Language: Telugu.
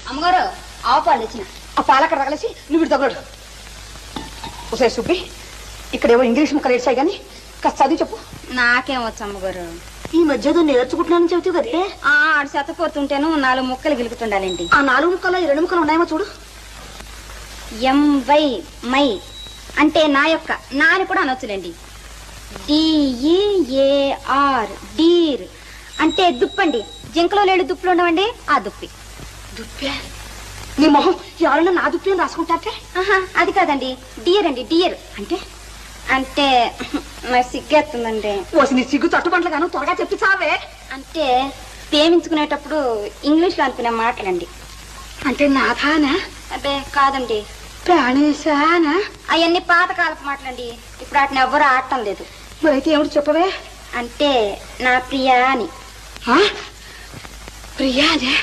అమ్మగారు ఆవు పాలు తెచ్చిన. ఆ పాలక్కడ తగలేసి నువ్వు తగలడు. ఒకసారి సుబ్బి, ఇక్కడేవో ఇంగ్లీష్ ముక్కలు ఏడ్చాయి కానీ కాస్త చదివి చెప్పు. నాకేమొచ్చు అమ్మగారు. ఈ మధ్య నేర్చుకుంటున్నానని చెబుతావు కదే. ఆడు శతపోతుంటేను 4 ముక్కలు గిలుకుతుండాలండి. ఆ 4 ముక్కలు ఈ 2 ముక్కలు ఉన్నాయేమో చూడు. ఎంవై మై అంటే నా యొక్క, నా అని కూడా అనొచ్చులేండి. DEAR డీర్ అంటే దుప్పండి. జింకలో లేడు దుప్పులు ఉండవండి, ఆ దుప్పి. దుప్పే? నీ మొహం ఎవరైనా నా దుప్పి అని రాసుకుంటారే? అది కాదండి, డియర్ అండి. డియర్ అంటే అంటే నాకు సిగ్గేస్తుందండి. ఓసి నీ సిగ్గు తట్టుబంట్ల గాను త్వరగా చెప్పి చావే. అంటే ప్రేమించుకునేటప్పుడు ఇంగ్లీష్ లో అనుకునే మాటలండి. అంటే నాథానా? అదే కాదండి, ప్రాణేశానా? అవన్నీ పాతకాలపు మాటలండి. ఇప్పుడు వాటిని ఎవ్వరూ ఆడటం లేదు. మరైతే ఏమిటి చెప్పవే? అంటే నా ప్రియా అని. ప్రియానే?